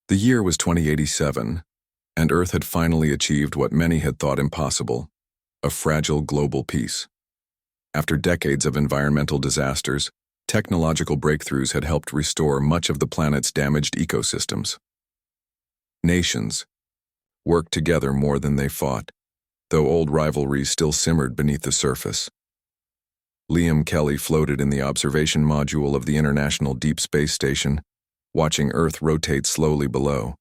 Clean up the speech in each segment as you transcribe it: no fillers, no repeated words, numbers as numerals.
The year was 2087, and Earth had finally achieved what many had thought impossible: a fragile global peace. After decades of environmental disasters, technological breakthroughs had helped restore much of the planet's damaged ecosystems. Nations worked together more than they fought, though old rivalries still simmered beneath the surface. Liam Kelly floated in the observation module of the International Deep Space Station, watching Earth rotate slowly below.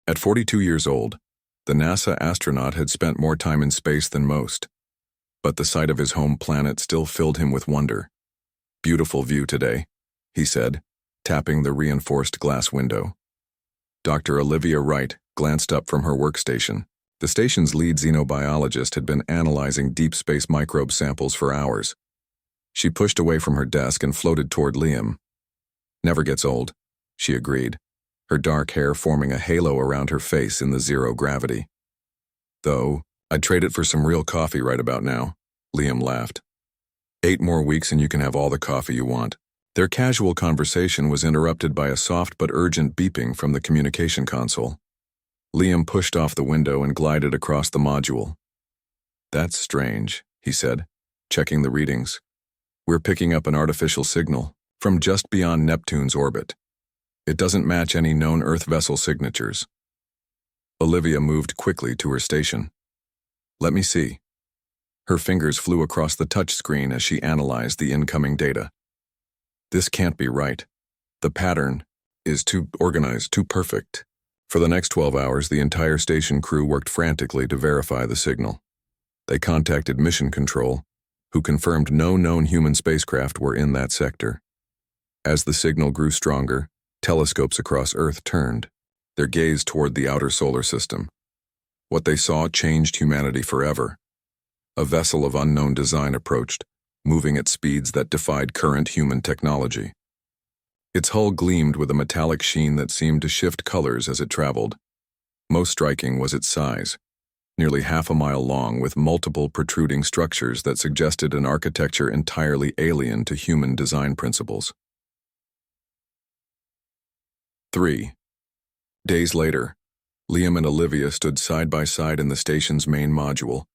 At 42 years old, the NASA astronaut had spent more time in space than most, but the sight of his home planet still filled him with wonder. "Beautiful view today," he said, tapping the reinforced glass window. Dr. Olivia Wright glanced up from her workstation. The station's lead xenobiologist had been analyzing deep space microbe samples for hours. She pushed away from her desk and floated toward Liam. "Never gets old," she agreed, her dark hair forming a halo around her face in the zero gravity. "Though, I'd trade it for some real coffee right about now," Liam laughed. "8 more weeks and you can have all the coffee you want." Their casual conversation was interrupted by a soft but urgent beeping from the communication console. Liam pushed off the window and glided across the module. "That's strange," he said, checking the readings. "We're picking up an artificial signal from just beyond Neptune's orbit. It doesn't match any known Earth vessel signatures." Olivia moved quickly to her station. "Let me see." Her fingers flew across the touchscreen as she analyzed the incoming data. "This can't be right. The pattern is too organized, too perfect." For the next 12 hours, the entire station crew worked frantically to verify the signal. They contacted Mission Control, who confirmed no known human spacecraft were in that sector. As the signal grew stronger, telescopes across Earth turned, their gaze toward the outer solar system. What they saw changed humanity forever. A vessel of unknown design approached, moving at speeds that defied current human technology. Its hull gleamed with a metallic sheen that seemed to shift colors as it traveled. Most striking was its size, nearly half a mile long, with multiple protruding structures that suggested an architecture entirely alien to human design principles. 3 days later, Liam and Olivia stood side by side in the station's main module,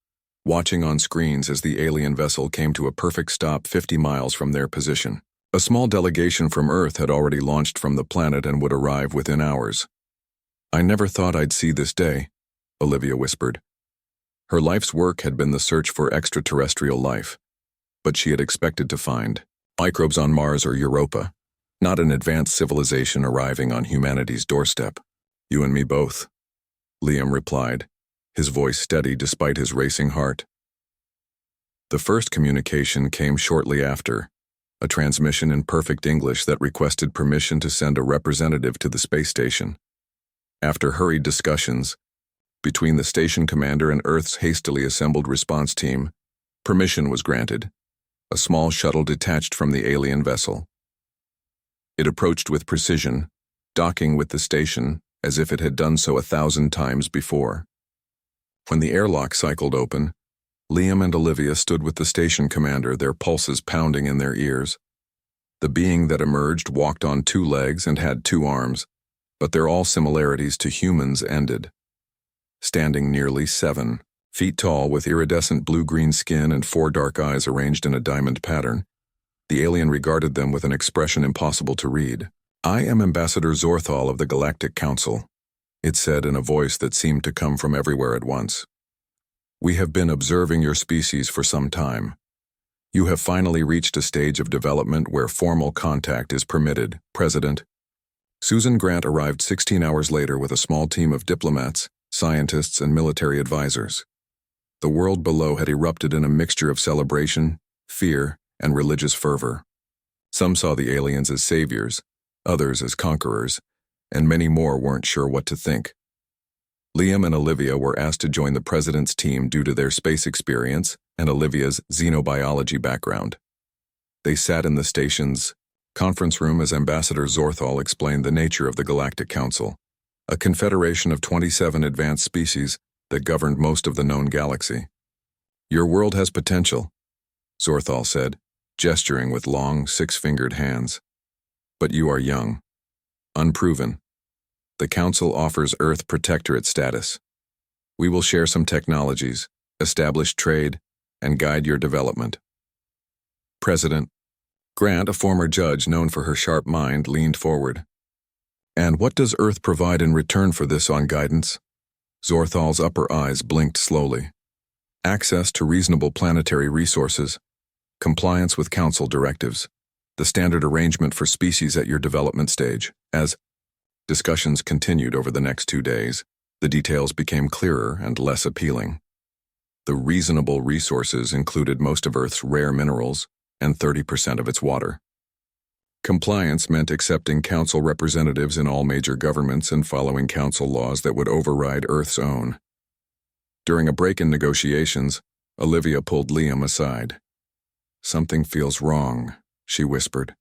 watching on screens as the alien vessel came to a perfect stop 50 miles from their position. A small delegation from Earth had already launched from the planet and would arrive within hours. "I never thought I'd see this day," Olivia whispered. Her life's work had been the search for extraterrestrial life, but she had expected to find microbes on Mars or Europa, not an advanced civilization arriving on humanity's doorstep. "You and me both," Liam replied, his voice steady despite his racing heart. The first communication came shortly after, a transmission in perfect English that requested permission to send a representative to the space station. After hurried discussions between the station commander and Earth's hastily assembled response team, permission was granted. A small shuttle detached from the alien vessel. It approached with precision, docking with the station as if it had done so 1,000 times before. When the airlock cycled open, Liam and Olivia stood with the station commander, their pulses pounding in their ears. The being that emerged walked on 2 legs and had 2 arms, but their all similarities to humans ended. Standing nearly 7 feet tall with iridescent blue-green skin and 4 dark eyes arranged in a diamond pattern, the alien regarded them with an expression impossible to read. "I am Ambassador Zorthal of the Galactic Council," it said in a voice that seemed to come from everywhere at once. "We have been observing your species for some time. You have finally reached a stage of development where formal contact is permitted, President." Susan Grant arrived 16 hours later with a small team of diplomats, scientists, and military advisors. The world below had erupted in a mixture of celebration, fear, and religious fervor. Some saw the aliens as saviors, others as conquerors, and many more weren't sure what to think. Liam and Olivia were asked to join the president's team due to their space experience and Olivia's xenobiology background. They sat in the station's conference room as Ambassador Zorthal explained the nature of the Galactic Council, a confederation of 27 advanced species that governed most of the known galaxy. "Your world has potential," Zorthal said, gesturing with long, 6-fingered hands. "But you are young, unproven, The Council offers Earth Protectorate status. We will share some technologies, establish trade, and guide your development. President Grant, a former judge known for her sharp mind, leaned forward. And what does Earth provide in return for this on guidance? Zorthal's upper eyes blinked slowly. Access to reasonable planetary resources, compliance with Council directives, the standard arrangement for species at your development stage. As discussions continued over the next 2 days, the details became clearer and less appealing. The reasonable resources included most of Earth's rare minerals and 30% of its water. Compliance meant accepting Council representatives in all major governments and following Council laws that would override Earth's own. During a break in negotiations, Olivia pulled Liam aside. "Something feels wrong," she whispered.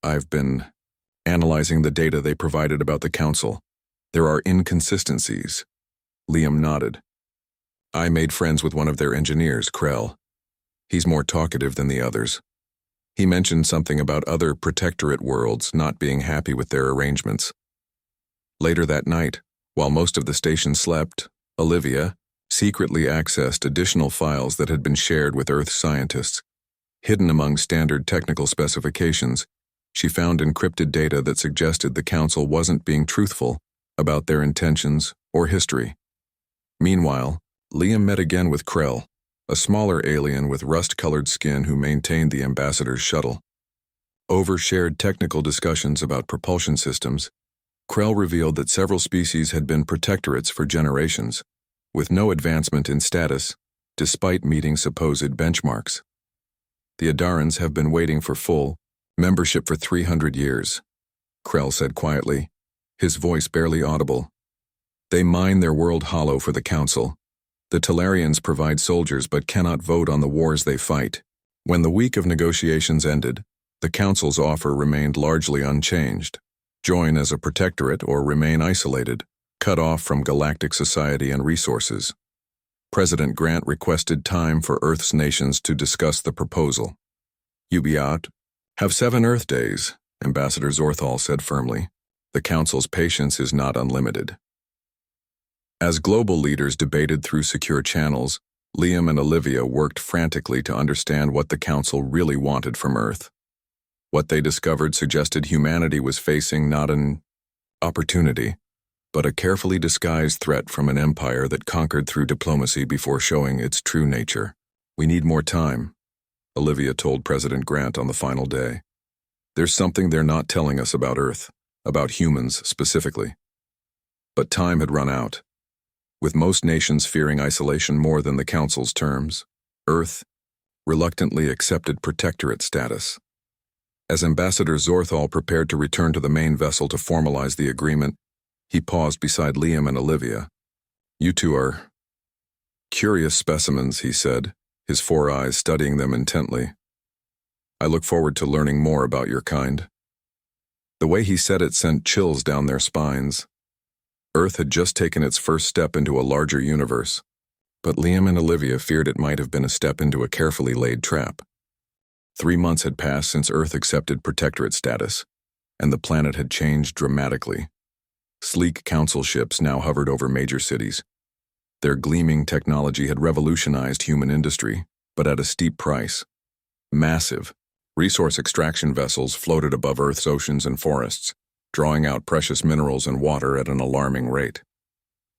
"I've been analyzing the data they provided about the Council. There are inconsistencies." Liam nodded. "I made friends with one of their engineers, Krell. He's more talkative than the others. He mentioned something about other protectorate worlds not being happy with their arrangements." Later that night, while most of the station slept, Olivia secretly accessed additional files that had been shared with Earth scientists. Hidden among standard technical specifications, she found encrypted data that suggested the Council wasn't being truthful about their intentions or history. Meanwhile, Liam met again with Krell, a smaller alien with rust-colored skin who maintained the ambassador's shuttle. Over shared technical discussions about propulsion systems, Krell revealed that several species had been protectorates for generations, with no advancement in status, despite meeting supposed benchmarks. "The Adarans have been waiting for full membership for 300 years, Krell said quietly, his voice barely audible. "They mine their world hollow for the Council. The Talarians provide soldiers but cannot vote on the wars they fight." When the week of negotiations ended, the Council's offer remained largely unchanged. Join as a protectorate or remain isolated, cut off from galactic society and resources. President Grant requested time for Earth's nations to discuss the proposal. "You be out. Have 7 Earth days," Ambassador Zorthal said firmly. "The Council's patience is not unlimited." As global leaders debated through secure channels, Liam and Olivia worked frantically to understand what the Council really wanted from Earth. What they discovered suggested humanity was facing not an opportunity, but a carefully disguised threat from an empire that conquered through diplomacy before showing its true nature. "We need more time," Olivia told President Grant on the final day. "There's something they're not telling us about Earth, about humans specifically." But time had run out. With most nations fearing isolation more than the Council's terms, Earth reluctantly accepted protectorate status. As Ambassador Zorthal prepared to return to the main vessel to formalize the agreement, he paused beside Liam and Olivia. "You two are curious specimens," he said, his 4 eyes studying them intently. "I look forward to learning more about your kind." The way he said it sent chills down their spines. Earth had just taken its first step into a larger universe, but Liam and Olivia feared it might have been a step into a carefully laid trap. 3 months had passed since Earth accepted protectorate status, and the planet had changed dramatically. Sleek Council ships now hovered over major cities. Their gleaming technology had revolutionized human industry, but at a steep price. Massive resource extraction vessels floated above Earth's oceans and forests, drawing out precious minerals and water at an alarming rate.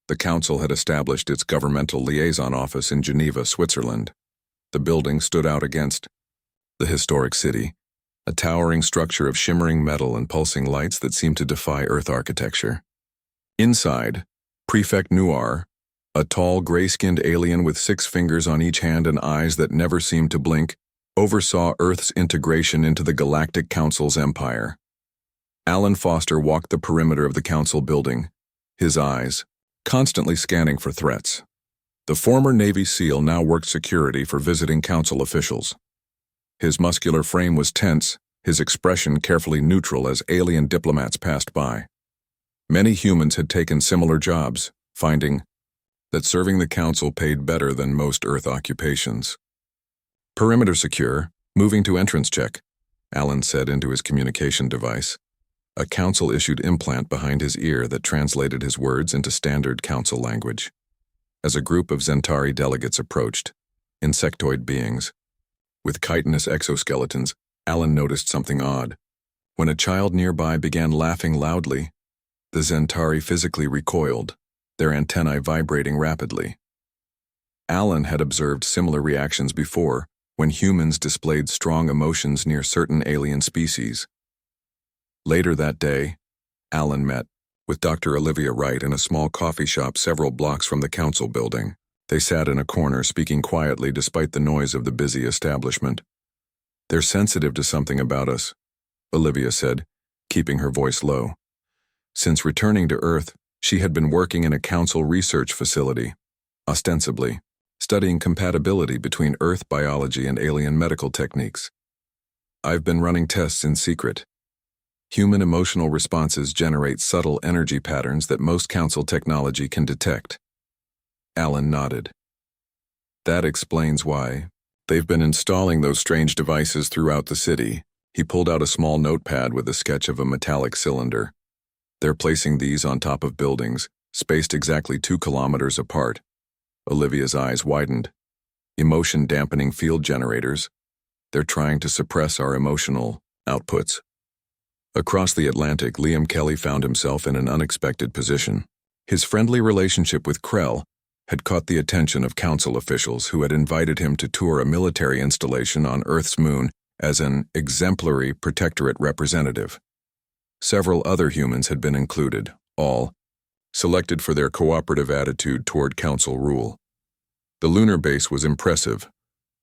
The Council had established its governmental liaison office in Geneva, Switzerland. The building stood out against the historic city, a towering structure of shimmering metal and pulsing lights that seemed to defy Earth architecture. Inside, Prefect Noir, a tall, gray-skinned alien with 6 fingers on each hand and eyes that never seemed to blink, oversaw Earth's integration into the Galactic Council's empire. Alan Foster walked the perimeter of the Council building, his eyes constantly scanning for threats. The former Navy SEAL now worked security for visiting Council officials. His muscular frame was tense, his expression carefully neutral as alien diplomats passed by. Many humans had taken similar jobs, finding that serving the Council paid better than most Earth occupations. "Perimeter secure, moving to entrance check," Alan said into his communication device. A council-issued implant behind his ear that translated his words into standard council language. As a group of Zentari delegates approached, insectoid beings, with chitinous exoskeletons, Alan noticed something odd. When a child nearby began laughing loudly, the Zentari physically recoiled, their antennae vibrating rapidly. Alan had observed similar reactions before when humans displayed strong emotions near certain alien species. Later that day, Alan met with Dr. Olivia Wright in a small coffee shop several blocks from the council building. They sat in a corner speaking quietly despite the noise of the busy establishment. "They're sensitive to something about us," Olivia said, keeping her voice low. Since returning to Earth, she had been working in a council research facility, ostensibly studying compatibility between Earth biology and alien medical techniques. "I've been running tests in secret. Human emotional responses generate subtle energy patterns that most council technology can detect." Alan nodded. "That explains why they've been installing those strange devices throughout the city." He pulled out a small notepad with a sketch of a metallic cylinder. "They're placing these on top of buildings, spaced exactly 2 kilometers apart." Olivia's eyes widened. "Emotion-dampening field generators. They're trying to suppress our emotional outputs." Across the Atlantic, Liam Kelly found himself in an unexpected position. His friendly relationship with Krell had caught the attention of council officials who had invited him to tour a military installation on Earth's moon as an exemplary protectorate representative. Several other humans had been included, all selected for their cooperative attitude toward council rule. The lunar base was impressive,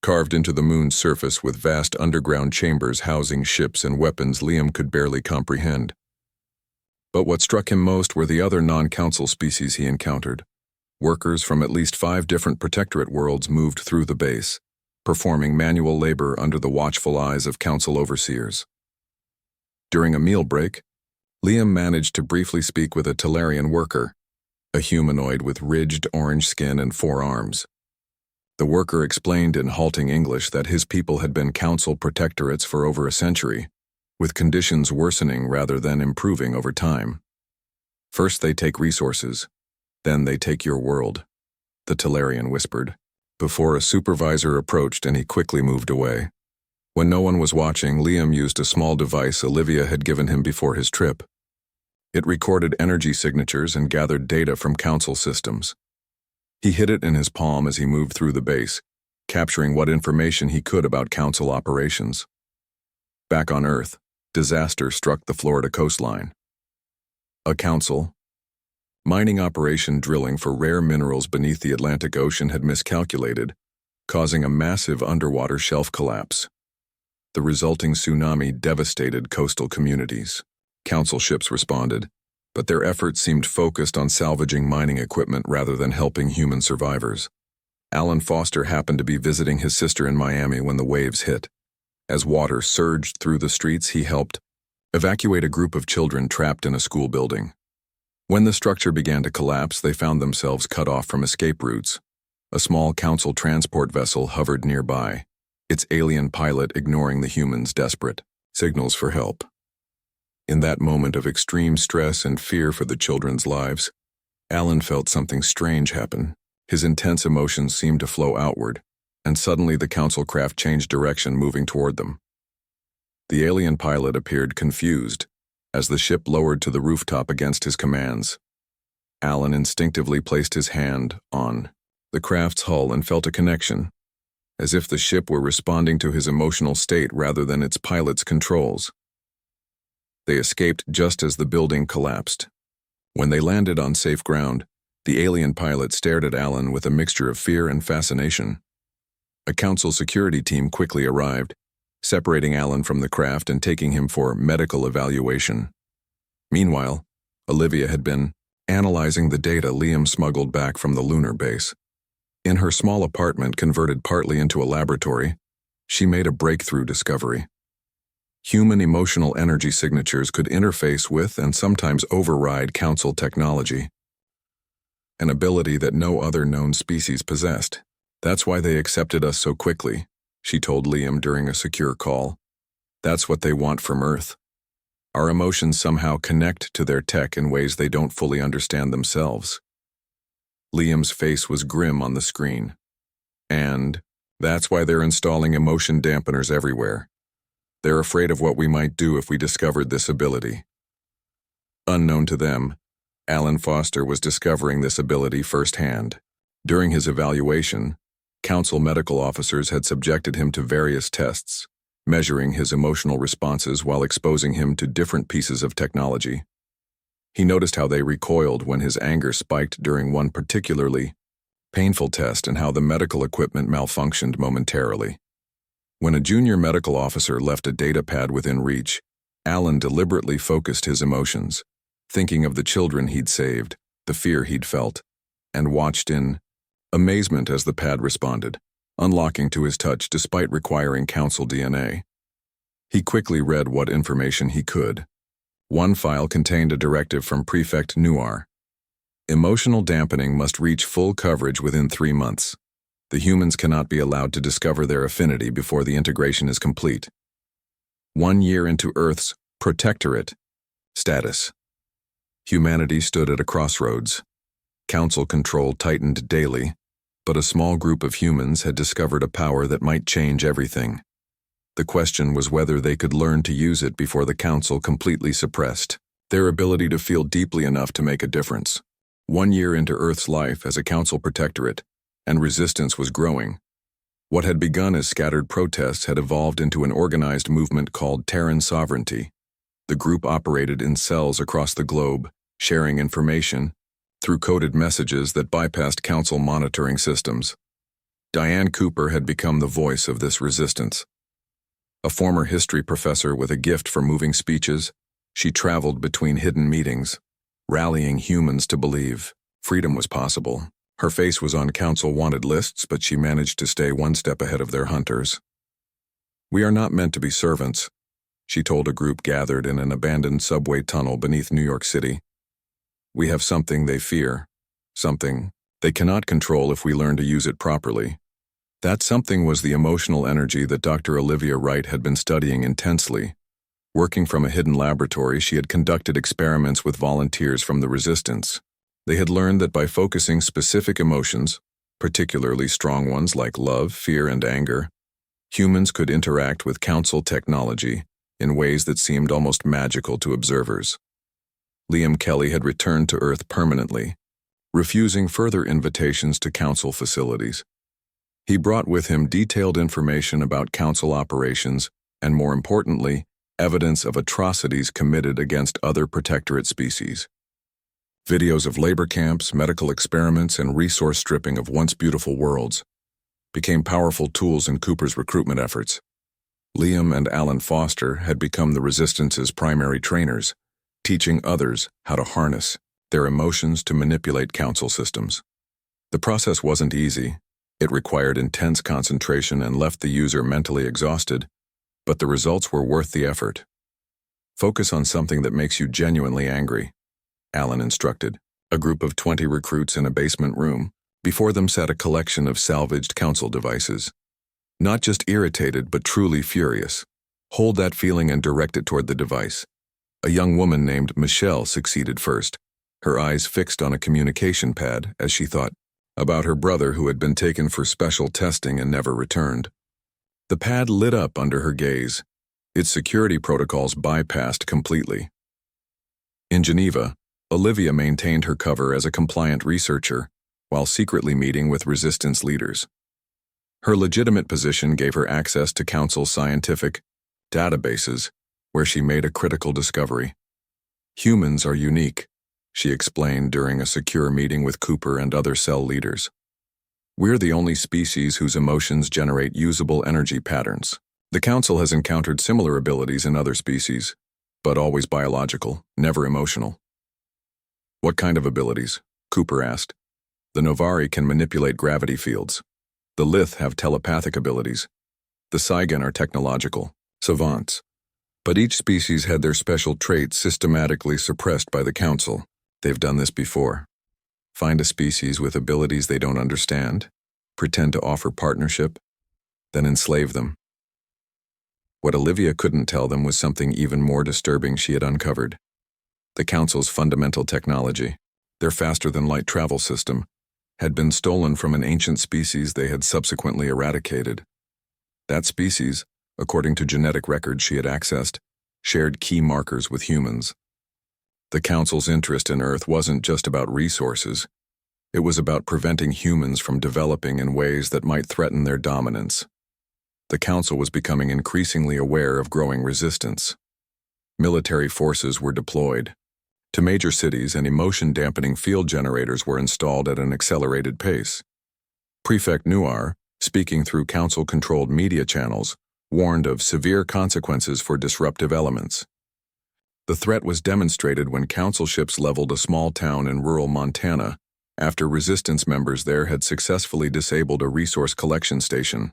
carved into the moon's surface with vast underground chambers housing ships and weapons Liam could barely comprehend. But what struck him most were the other non-council species he encountered. Workers from at least 5 different protectorate worlds moved through the base, performing manual labor under the watchful eyes of council overseers. During a meal break, Liam managed to briefly speak with a Talarian worker, a humanoid with ridged orange skin and 4 arms. The worker explained in halting English that his people had been council protectorates for over a century, with conditions worsening rather than improving over time. "First they take resources, then they take your world," the Talarian whispered, before a supervisor approached and he quickly moved away. When no one was watching, Liam used a small device Olivia had given him before his trip. It recorded energy signatures and gathered data from council systems. He hid it in his palm as he moved through the base, capturing what information he could about council operations. Back on Earth, disaster struck the Florida coastline. A council mining operation drilling for rare minerals beneath the Atlantic Ocean had miscalculated, causing a massive underwater shelf collapse. The resulting tsunami devastated coastal communities. Council ships responded, but their efforts seemed focused on salvaging mining equipment rather than helping human survivors. Alan Foster happened to be visiting his sister in Miami when the waves hit. As water surged through the streets, he helped evacuate a group of children trapped in a school building. When the structure began to collapse, they found themselves cut off from escape routes. A small council transport vessel hovered nearby, its alien pilot ignoring the humans' desperate signals for help. In that moment of extreme stress and fear for the children's lives, Alan felt something strange happen. His intense emotions seemed to flow outward, and suddenly the council craft changed direction, moving toward them. The alien pilot appeared confused as the ship lowered to the rooftop against his commands. Alan instinctively placed his hand on the craft's hull and felt a connection, as if the ship were responding to his emotional state rather than its pilot's controls. They escaped just as the building collapsed. When they landed on safe ground, the alien pilot stared at Alan with a mixture of fear and fascination. A council security team quickly arrived, separating Alan from the craft and taking him for medical evaluation. Meanwhile, Olivia had been analyzing the data Liam smuggled back from the lunar base. In her small apartment converted partly into a laboratory, she made a breakthrough discovery. Human emotional energy signatures could interface with and sometimes override council technology, an ability that no other known species possessed. "That's why they accepted us so quickly," she told Liam during a secure call. "That's what they want from Earth." Our emotions somehow connect to their tech in ways they don't fully understand themselves. Liam's face was grim on the screen. And that's why they're installing emotion dampeners everywhere. They're afraid of what we might do if we discovered this ability. Unknown to them, Alan Foster was discovering this ability firsthand. During his evaluation, council medical officers had subjected him to various tests, measuring his emotional responses while exposing him to different pieces of technology. He noticed how they recoiled when his anger spiked during one particularly painful test and how the medical equipment malfunctioned momentarily. When a junior medical officer left a data pad within reach, Alan deliberately focused his emotions, thinking of the children he'd saved, the fear he'd felt, and watched in amazement as the pad responded, unlocking to his touch despite requiring council DNA. He quickly read what information he could. One file contained a directive from Prefect Noir. Emotional dampening must reach full coverage within 3 months. The humans cannot be allowed to discover their affinity before the integration is complete. 1 year into Earth's protectorate status. Humanity stood at a crossroads. Council control tightened daily, but a small group of humans had discovered a power that might change everything. The question was whether they could learn to use it before the Council completely suppressed their ability to feel deeply enough to make a difference. 1 year into Earth's life as a Council protectorate, and resistance was growing. What had begun as scattered protests had evolved into an organized movement called Terran Sovereignty. The group operated in cells across the globe, sharing information through coded messages that bypassed Council monitoring systems. Diane Cooper had become the voice of this resistance. A former history professor with a gift for moving speeches, she traveled between hidden meetings, rallying humans to believe freedom was possible. Her face was on council wanted lists, but she managed to stay one step ahead of their hunters. "We are not meant to be servants," she told a group gathered in an abandoned subway tunnel beneath New York City. "We have something they fear, something they cannot control if we learn to use it properly." That something was the emotional energy that Dr. Olivia Wright had been studying intensely. Working from a hidden laboratory, she had conducted experiments with volunteers from the resistance. They had learned that by focusing specific emotions, particularly strong ones like love, fear, and anger, humans could interact with council technology in ways that seemed almost magical to observers. Liam Kelly had returned to Earth permanently, refusing further invitations to council facilities. He brought with him detailed information about council operations and, more importantly, evidence of atrocities committed against other protectorate species. Videos of labor camps, medical experiments, and resource stripping of once beautiful worlds became powerful tools in Cooper's recruitment efforts. Liam and Alan Foster had become the Resistance's primary trainers, teaching others how to harness their emotions to manipulate council systems. The process wasn't easy. It required intense concentration and left the user mentally exhausted, but the results were worth the effort. "Focus on something that makes you genuinely angry," Alan instructed. A group of 20 recruits in a basement room. Before them sat a collection of salvaged council devices. Not just irritated, but truly furious. Hold that feeling and direct it toward the device. A young woman named Michelle succeeded first, her eyes fixed on a communication pad as she thought about her brother who had been taken for special testing and never returned. The pad lit up under her gaze, its security protocols bypassed completely. In Geneva, Olivia maintained her cover as a compliant researcher while secretly meeting with resistance leaders. Her legitimate position gave her access to council scientific databases where she made a critical discovery. "Humans are unique," she explained during a secure meeting with Cooper and other cell leaders. "We're the only species whose emotions generate usable energy patterns. The Council has encountered similar abilities in other species, but always biological, never emotional." "What kind of abilities?" Cooper asked. "The Novari can manipulate gravity fields. The Lith have telepathic abilities. The Saigan are technological savants. But each species had their special traits systematically suppressed by the Council. They've done this before. Find a species with abilities they don't understand, pretend to offer partnership, then enslave them. What Olivia couldn't tell them was something even more disturbing she had uncovered. The Council's fundamental technology, their faster-than-light travel system, had been stolen from an ancient species they had subsequently eradicated. That species, according to genetic records she had accessed, shared key markers with humans. The Council's interest in Earth wasn't just about resources. It was about preventing humans from developing in ways that might threaten their dominance. The Council was becoming increasingly aware of growing resistance. Military forces were deployed to major cities, and emotion-dampening field generators were installed at an accelerated pace. Prefect Noir, speaking through Council-controlled media channels, warned of severe consequences for disruptive elements. The threat was demonstrated when Council ships leveled a small town in rural Montana after resistance members there had successfully disabled a resource collection station.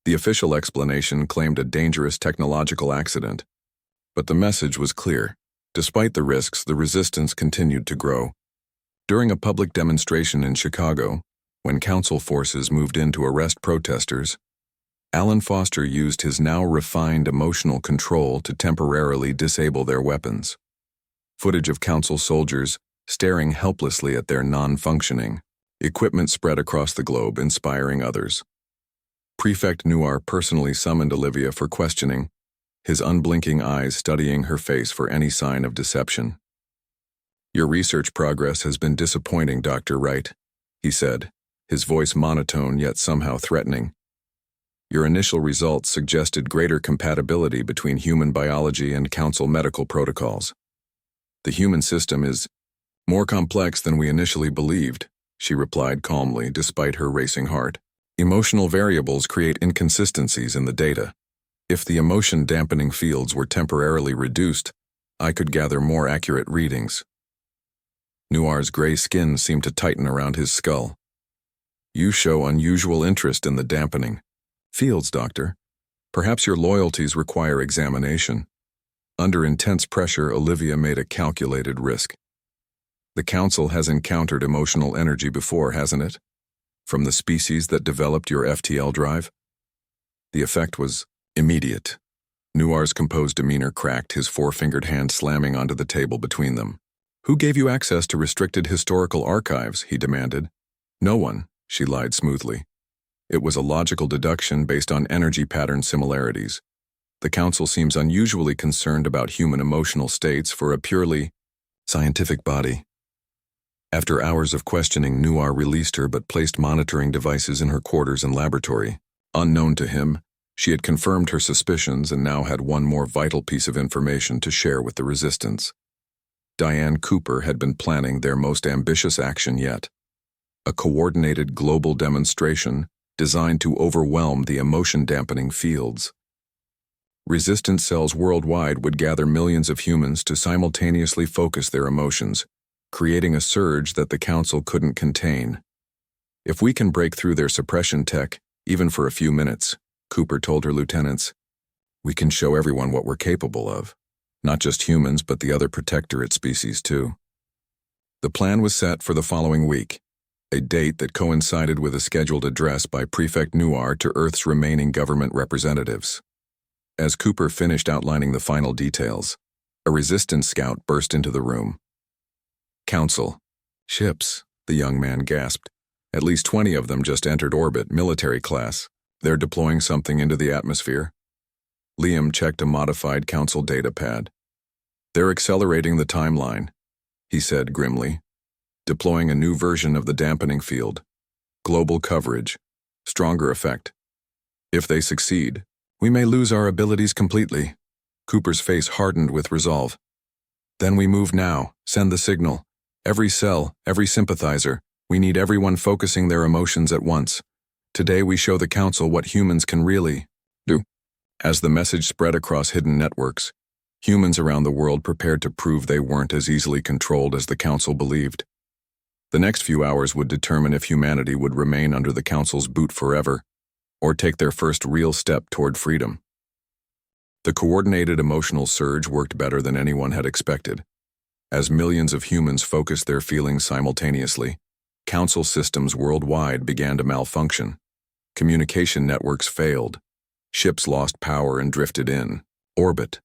The official explanation claimed a dangerous technological accident, but the message was clear. Despite the risks, the resistance continued to grow. During a public demonstration in Chicago, when Council forces moved in to arrest protesters, Alan Foster used his now refined emotional control to temporarily disable their weapons. Footage of Council soldiers staring helplessly at their non-functioning equipment spread across the globe, inspiring others. Prefect Noir personally summoned Olivia for questioning, his unblinking eyes studying her face for any sign of deception. "Your research progress has been disappointing, Dr. Wright," he said, his voice monotone yet somehow threatening. "Your initial results suggested greater compatibility between human biology and Council medical protocols. The human system is more complex than we initially believed," she replied calmly despite her racing heart. "Emotional variables create inconsistencies in the data. If the emotion-dampening fields were temporarily reduced, I could gather more accurate readings." Noir's gray skin seemed to tighten around his skull. "You show unusual interest in the dampening fields, Doctor. Perhaps your loyalties require examination." Under intense pressure, Olivia made a calculated risk. "The Council has encountered emotional energy before, hasn't it? From the species that developed your FTL drive?" The effect was immediate. Noir's composed demeanor cracked, his four-fingered hand slamming onto the table between them. "Who gave you access to restricted historical archives?" he demanded. "No one," she lied smoothly. "It was a logical deduction based on energy pattern similarities. The Council seems unusually concerned about human emotional states for a purely scientific body." After hours of questioning, Noir released her but placed monitoring devices in her quarters and laboratory. Unknown to him, she had confirmed her suspicions and now had one more vital piece of information to share with the resistance. Diane Cooper had been planning their most ambitious action yet. A coordinated global demonstration designed to overwhelm the emotion-dampening fields. Resistance cells worldwide would gather millions of humans to simultaneously focus their emotions, creating a surge that the Council couldn't contain. "If we can break through their suppression tech, even for a few minutes," Cooper told her lieutenants, "we can show everyone what we're capable of. Not just humans, but the other protectorate species too." The plan was set for the following week, a date that coincided with a scheduled address by Prefect Noir to Earth's remaining government representatives. As Cooper finished outlining the final details, a resistance scout burst into the room. "Council. Ships," the young man gasped. "At least 20 of them just entered orbit, military class. They're deploying something into the atmosphere." Liam checked a modified Council data pad. "They're accelerating the timeline," he said grimly. "Deploying a new version of the dampening field. Global coverage. Stronger effect. If they succeed, we may lose our abilities completely." Cooper's face hardened with resolve. "Then we move now. Send the signal. Every cell, every sympathizer. We need everyone focusing their emotions at once. Today we show the Council what humans can really do." As the message spread across hidden networks, humans around the world prepared to prove they weren't as easily controlled as the Council believed. The next few hours would determine if humanity would remain under the Council's boot forever, or take their first real step toward freedom. The coordinated emotional surge worked better than anyone had expected. As millions of humans focused their feelings simultaneously, Council systems worldwide began to malfunction. Communication networks failed. Ships lost power and drifted in orbit.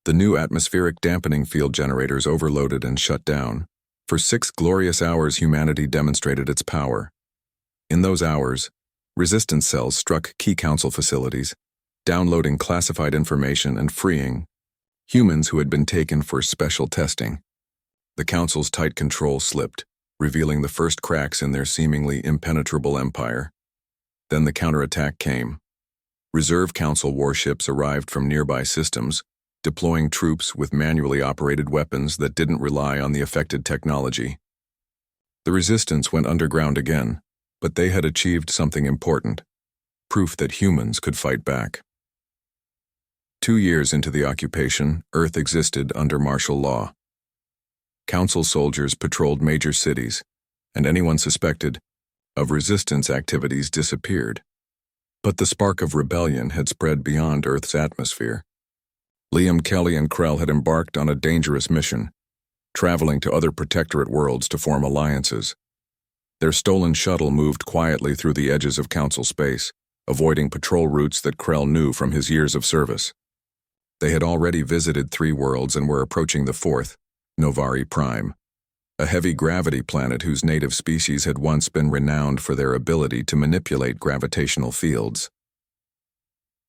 The new atmospheric dampening field generators overloaded and shut down. For 6 glorious hours, humanity demonstrated its power. In those hours, resistance cells struck key council facilities, downloading classified information and freeing humans who had been taken for special testing. The council's tight control slipped, revealing the first cracks in their seemingly impenetrable empire. Then the counterattack came. Reserve council warships arrived from nearby systems, deploying troops with manually operated weapons that didn't rely on the affected technology. The resistance went underground again, but they had achieved something important, proof that humans could fight back. 2 years into the occupation, Earth existed under martial law. Council soldiers patrolled major cities, and anyone suspected of resistance activities disappeared. But the spark of rebellion had spread beyond Earth's atmosphere. Liam, Kelly, and Krell had embarked on a dangerous mission, traveling to other protectorate worlds to form alliances. Their stolen shuttle moved quietly through the edges of Council space, avoiding patrol routes that Krell knew from his years of service. They had already visited 3 worlds and were approaching the 4th, Novari Prime, a heavy gravity planet whose native species had once been renowned for their ability to manipulate gravitational fields.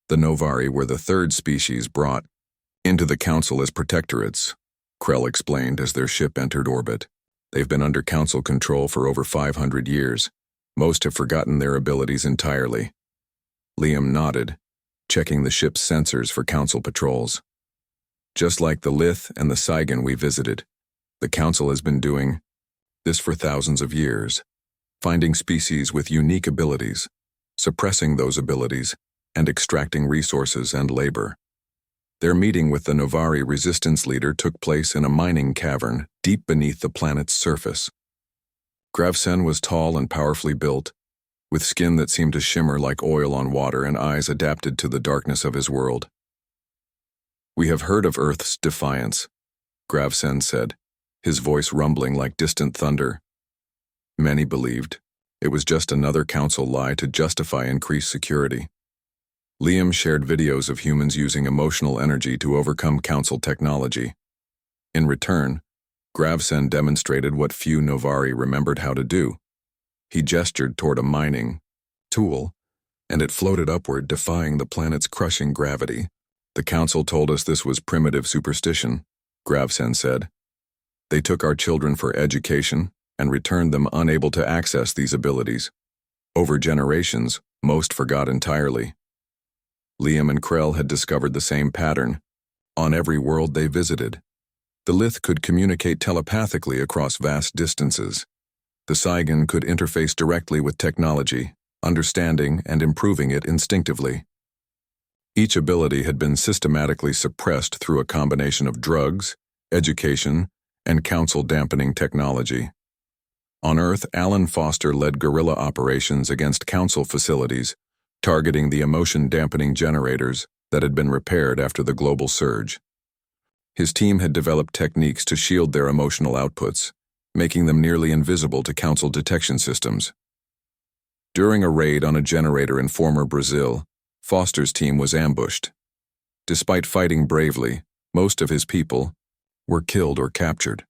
The Novari were the 3rd species brought into the Council as protectorates, Krell explained as their ship entered orbit. They've been under Council control for over 500 years. Most have forgotten their abilities entirely. Liam nodded, checking the ship's sensors for Council patrols. Just like the Lith and the Saigon we visited, the Council has been doing this for thousands of years, finding species with unique abilities, suppressing those abilities, and extracting resources and labor. Their meeting with the Novari resistance leader took place in a mining cavern deep beneath the planet's surface. Gravsen was tall and powerfully built, with skin that seemed to shimmer like oil on water and eyes adapted to the darkness of his world. "We have heard of Earth's defiance," Gravsen said, his voice rumbling like distant thunder. Many believed it was just another Council lie to justify increased security. Liam shared videos of humans using emotional energy to overcome Council technology. In return, Gravsen demonstrated what few Novari remembered how to do. He gestured toward a mining tool, and it floated upward, defying the planet's crushing gravity. "The Council told us this was primitive superstition," Gravsen said. "They took our children for education and returned them unable to access these abilities. Over generations, most forgot entirely." Liam and Krell had discovered the same pattern. On every world they visited, the Lith could communicate telepathically across vast distances. The Saigon could interface directly with technology, understanding and improving it instinctively. Each ability had been systematically suppressed through a combination of drugs, education, and Council dampening technology. On Earth, Alan Foster led guerrilla operations against Council facilities, targeting the emotion-dampening generators that had been repaired after the global surge. His team had developed techniques to shield their emotional outputs, making them nearly invisible to Council detection systems. During a raid on a generator in former Brazil, Foster's team was ambushed. Despite fighting bravely, most of his people were killed or captured.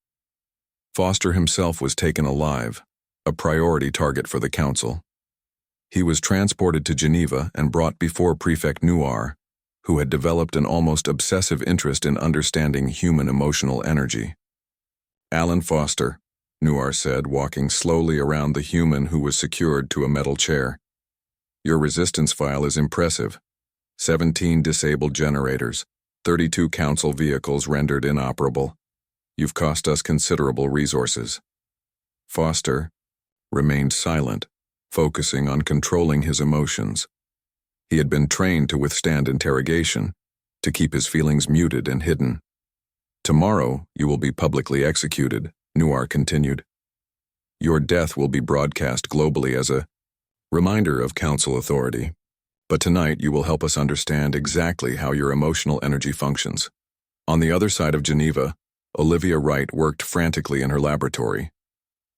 Foster himself was taken alive, a priority target for the Council. He was transported to Geneva and brought before Prefect Noir, who had developed an almost obsessive interest in understanding human emotional energy. "Alan Foster," Noir said, walking slowly around the human who was secured to a metal chair. "Your resistance file is impressive. 17 disabled generators, 32 Council vehicles rendered inoperable. You've cost us considerable resources." Foster remained silent, focusing on controlling his emotions. He had been trained to withstand interrogation, to keep his feelings muted and hidden. "Tomorrow, you will be publicly executed," Noir continued. "Your death will be broadcast globally as a reminder of Council authority. But tonight, you will help us understand exactly how your emotional energy functions." On the other side of Geneva, Olivia Wright worked frantically in her laboratory.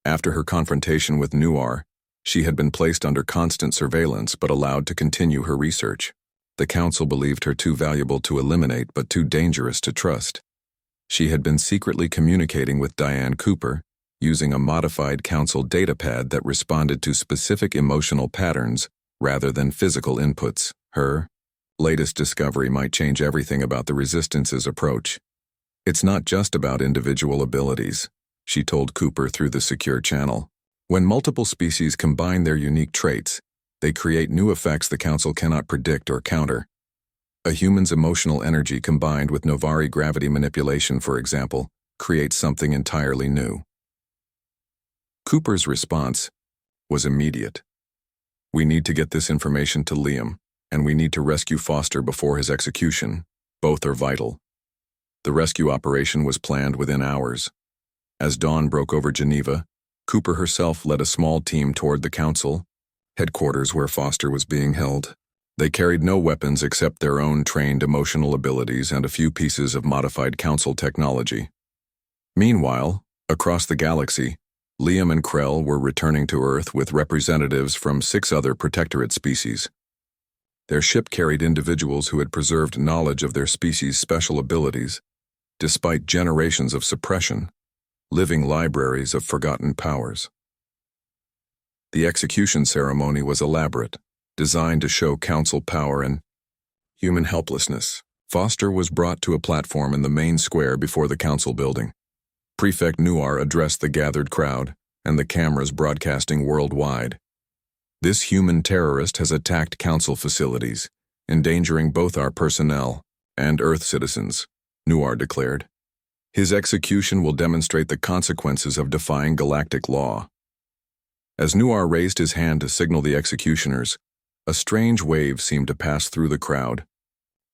After her confrontation with Noir, she had been placed under constant surveillance but allowed to continue her research. The council believed her too valuable to eliminate but too dangerous to trust. She had been secretly communicating with Diane Cooper, using a modified council datapad that responded to specific emotional patterns rather than physical inputs. Her latest discovery might change everything about the Resistance's approach. It's not just about individual abilities, she told Cooper through the secure channel. When multiple species combine their unique traits, they create new effects the Council cannot predict or counter. A human's emotional energy combined with Novari gravity manipulation, for example, creates something entirely new. Cooper's response was immediate. We need to get this information to Liam, and we need to rescue Foster before his execution. Both are vital. The rescue operation was planned within hours. As dawn broke over Geneva, Cooper herself led a small team toward the Council headquarters where Foster was being held. They carried no weapons except their own trained emotional abilities and a few pieces of modified Council technology. Meanwhile, across the galaxy, Liam and Krell were returning to Earth with representatives from 6 other Protectorate species. Their ship carried individuals who had preserved knowledge of their species' special abilities, despite generations of suppression, living libraries of forgotten powers. The execution ceremony was elaborate, designed to show Council power and human helplessness. Foster was brought to a platform in the main square before the Council building. Prefect Noir addressed the gathered crowd, and the cameras broadcasting worldwide. This human terrorist has attacked Council facilities, endangering both our personnel and Earth citizens, Noir declared. His execution will demonstrate the consequences of defying galactic law. As Noir raised his hand to signal the executioners, a strange wave seemed to pass through the crowd.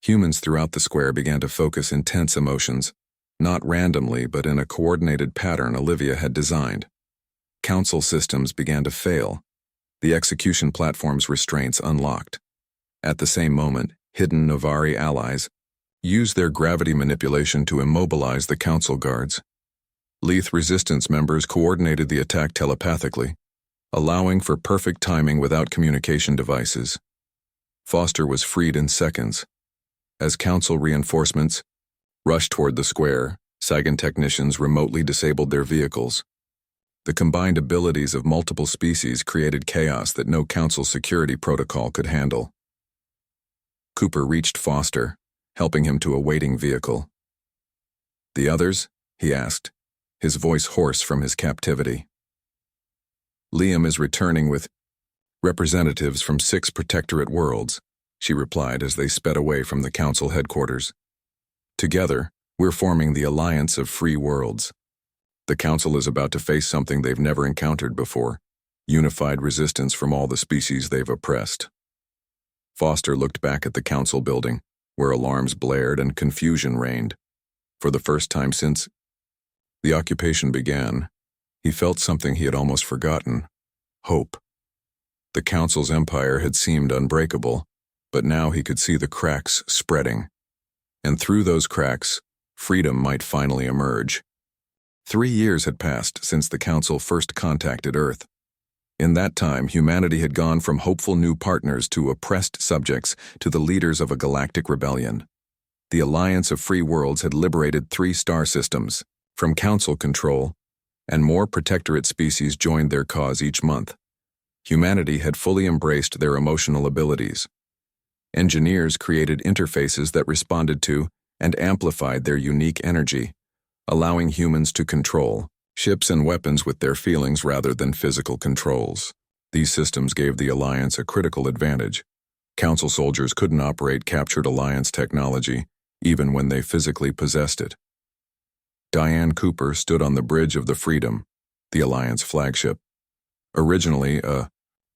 Humans throughout the square began to focus intense emotions, not randomly but in a coordinated pattern Olivia had designed. Council systems began to fail. The execution platform's restraints unlocked. At the same moment, hidden Novari allies used their gravity manipulation to immobilize the Council guards. Leith Resistance members coordinated the attack telepathically, allowing for perfect timing without communication devices. Foster was freed in seconds. As Council reinforcements rushed toward the square, Sagan technicians remotely disabled their vehicles. The combined abilities of multiple species created chaos that no Council security protocol could handle. Cooper reached Foster, helping him to a waiting vehicle. "The others?" he asked, his voice hoarse from his captivity. "Liam is returning with representatives from 6 Protectorate worlds," she replied as they sped away from the Council headquarters. "Together, we're forming the Alliance of Free Worlds. The Council is about to face something they've never encountered before, unified resistance from all the species they've oppressed." Foster looked back at the Council building, where alarms blared and confusion reigned. For the first time since the occupation began, he felt something he had almost forgotten: hope. The Council's empire had seemed unbreakable, but now he could see the cracks spreading. And through those cracks, freedom might finally emerge. 3 years had passed since the Council first contacted Earth. In that time, humanity had gone from hopeful new partners to oppressed subjects to the leaders of a galactic rebellion. The Alliance of Free Worlds had liberated 3 star systems from Council control, and more Protectorate species joined their cause each month. Humanity had fully embraced their emotional abilities. Engineers created interfaces that responded to and amplified their unique energy, allowing humans to control ships and weapons with their feelings rather than physical controls. These systems gave the Alliance a critical advantage. Council soldiers couldn't operate captured Alliance technology, even when they physically possessed it. Diane Cooper stood on the bridge of the Freedom, the Alliance flagship. Originally a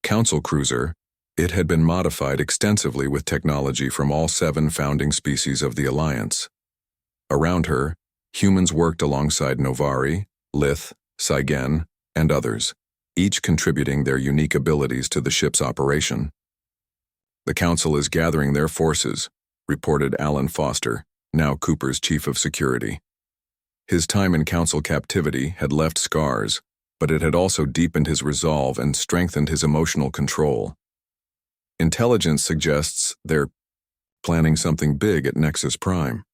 Council cruiser, it had been modified extensively with technology from all 7 founding species of the Alliance. Around her, humans worked alongside Novari, Lith, Saigen, and others, each contributing their unique abilities to the ship's operation. "The Council is gathering their forces," reported Alan Foster, now Cooper's chief of security. His time in Council captivity had left scars, but it had also deepened his resolve and strengthened his emotional control. "Intelligence suggests they're planning something big at Nexus Prime.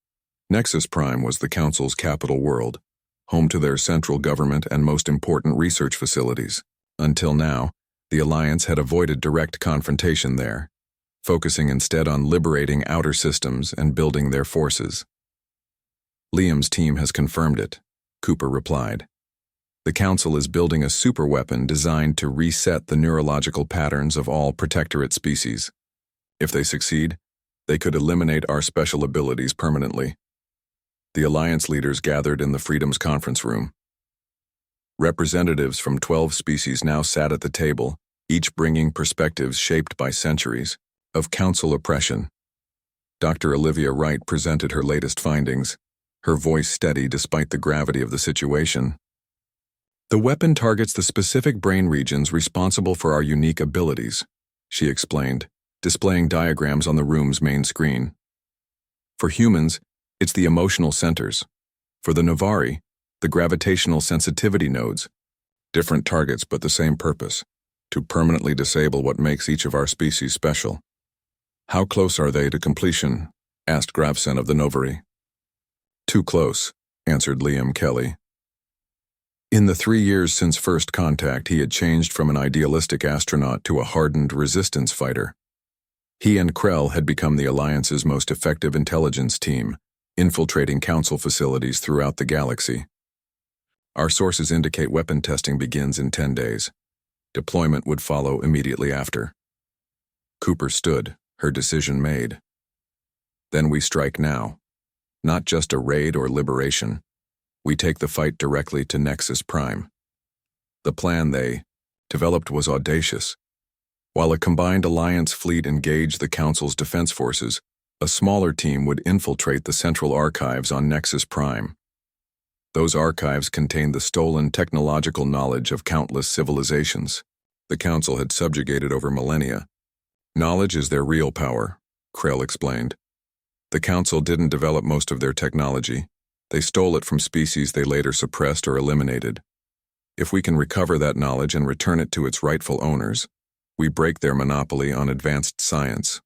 Nexus Prime was the Council's capital world, home to their central government and most important research facilities. Until now, the Alliance had avoided direct confrontation there, focusing instead on liberating outer systems and building their forces. Liam's team has confirmed it, Cooper replied. The Council is building a superweapon designed to reset the neurological patterns of all Protectorate species. If they succeed, they could eliminate our special abilities permanently. The Alliance leaders gathered in the Freedom's conference room. Representatives from 12 species now sat at the table, each bringing perspectives shaped by centuries of Council oppression. Dr. Olivia Wright presented her latest findings, her voice steady despite the gravity of the situation. The weapon targets the specific brain regions responsible for our unique abilities, she explained, displaying diagrams on the room's main screen. For humans, it's the emotional centers. For the Novari, the gravitational sensitivity nodes. Different targets but the same purpose, to permanently disable what makes each of our species special. How close are they to completion? Asked Gravsen of the Novari. Too close, answered Liam Kelly. In the 3 years since first contact, he had changed from an idealistic astronaut to a hardened resistance fighter. He and Krell had become the Alliance's most effective intelligence team, infiltrating Council facilities throughout the galaxy. Our sources indicate weapon testing begins in 10 days. Deployment would follow immediately after. Cooper stood, her decision made. Then we strike now. Not just a raid or liberation. We take the fight directly to Nexus Prime. The plan they developed was audacious. While a combined Alliance fleet engaged the Council's defense forces, a smaller team would infiltrate the central archives on Nexus Prime. Those archives contained the stolen technological knowledge of countless civilizations. The Council had subjugated over millennia. Knowledge is their real power, Krell explained. The Council didn't develop most of their technology. They stole it from species they later suppressed or eliminated. If we can recover that knowledge and return it to its rightful owners, we break their monopoly on advanced science.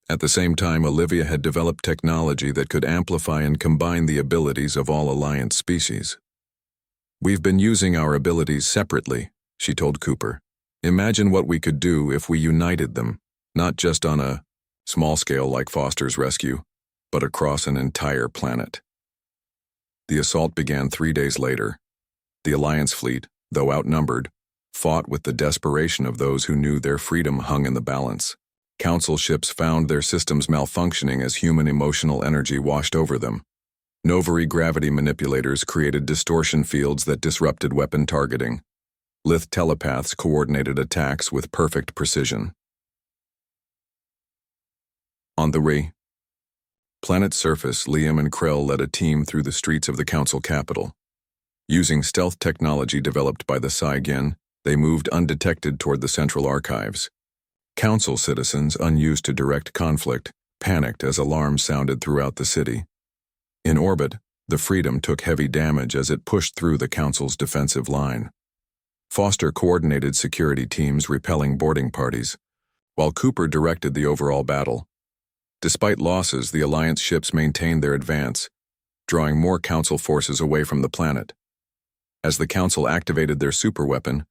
At the same time, Olivia had developed technology that could amplify and combine the abilities of all Alliance species. We've been using our abilities separately, she told Cooper. Imagine what we could do if we united them, not just on a small scale like Foster's rescue, but across an entire planet. The assault began 3 days later. The Alliance fleet, though outnumbered, fought with the desperation of those who knew their freedom hung in the balance. Council ships found their systems malfunctioning as human emotional energy washed over them. Novari gravity manipulators created distortion fields that disrupted weapon targeting. Lith telepaths coordinated attacks with perfect precision. On the planet's surface, Liam and Krell led a team through the streets of the Council capital. Using stealth technology developed by the Saigen, they moved undetected toward the central archives. Council citizens, unused to direct conflict, panicked as alarms sounded throughout the city. In orbit, the Freedom took heavy damage as it pushed through the Council's defensive line. Foster coordinated security teams repelling boarding parties, while Cooper directed the overall battle. Despite losses, the Alliance ships maintained their advance, drawing more Council forces away from the planet. As the Council activated their superweapon,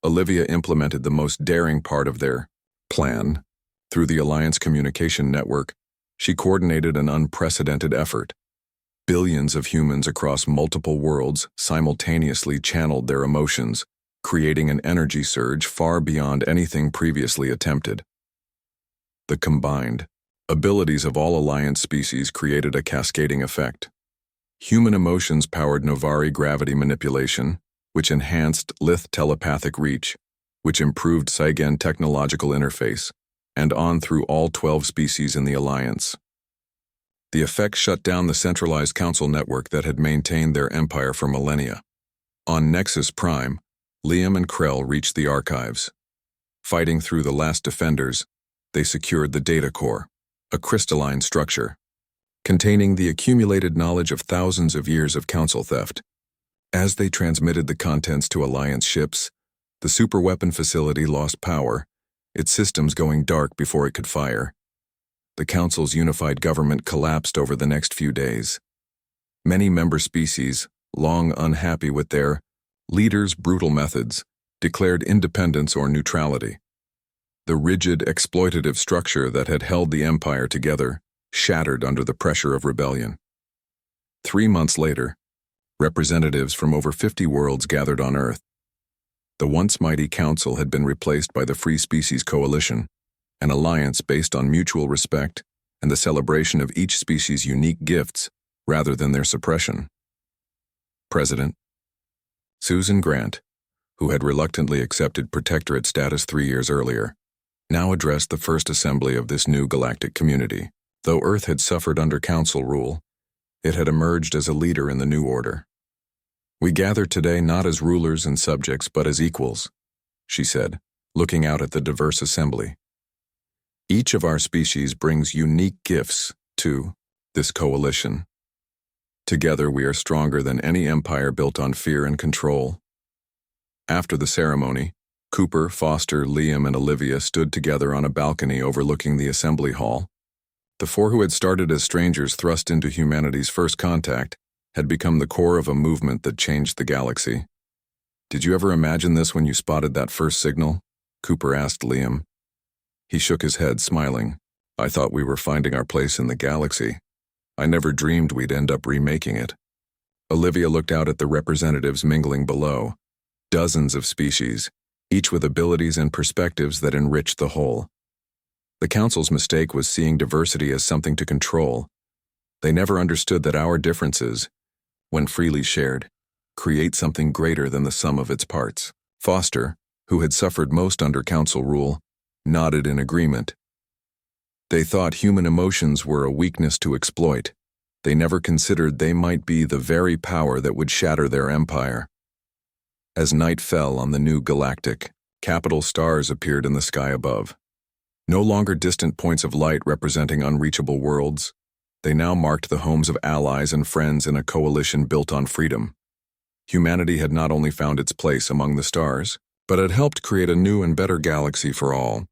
Olivia implemented the most daring part of their plan. Through the Alliance communication network, she coordinated an unprecedented effort. Billions of humans across multiple worlds simultaneously channeled their emotions, creating an energy surge far beyond anything previously attempted. The combined abilities of all Alliance species created a cascading effect. Human emotions powered Novari gravity manipulation, which enhanced Lith telepathic reach, which improved Saigen technological interface, and on through all 12 species in the Alliance. The effect shut down the centralized Council network that had maintained their empire for millennia. On Nexus Prime, Liam and Krell reached the archives. Fighting through the last defenders, they secured the data core, a crystalline structure, containing the accumulated knowledge of thousands of years of Council theft. As they transmitted the contents to Alliance ships, the superweapon facility lost power, its systems going dark before it could fire. the Council's unified government collapsed over the next few days. Many member species, long unhappy with their leaders' brutal methods, declared independence or neutrality. The rigid, exploitative structure that had held the empire together shattered under the pressure of rebellion. 3 months later, representatives from over 50 worlds gathered on Earth. The once mighty council had been replaced by the Free Species Coalition, an alliance based on mutual respect and the celebration of each species' unique gifts rather than their suppression. President Susan Grant, who had reluctantly accepted protectorate status 3 years earlier, now addressed the first assembly of this new galactic community. Though Earth had suffered under council rule, it had emerged as a leader in the new order. "We gather today not as rulers and subjects but as equals," she said, looking out at the diverse assembly. "Each of our species brings unique gifts to this coalition. Together we are stronger than any empire built on fear and control." After the ceremony, Cooper, Foster, Liam, and Olivia stood together on a balcony overlooking the assembly hall. The four who had started as strangers thrust into humanity's first contact had become the core of a movement that changed the galaxy. "Did you ever imagine this when you spotted that first signal?" Cooper asked Liam. He shook his head, smiling. "I thought we were finding our place in the galaxy. I never dreamed we'd end up remaking it." Olivia looked out at the representatives mingling below. Dozens of species, each with abilities and perspectives that enriched the whole. The Council's mistake was seeing diversity as something to control. They never understood that our differences, when freely shared, create something greater than the sum of its parts. Foster, who had suffered most under Council rule, nodded in agreement. They thought human emotions were a weakness to exploit. They never considered they might be the very power that would shatter their empire. As night fell on the new galactic, capital stars appeared in the sky above. No longer distant points of light representing unreachable worlds, they now marked the homes of allies and friends in a coalition built on freedom. Humanity had not only found its place among the stars, but had helped create a new and better galaxy for all.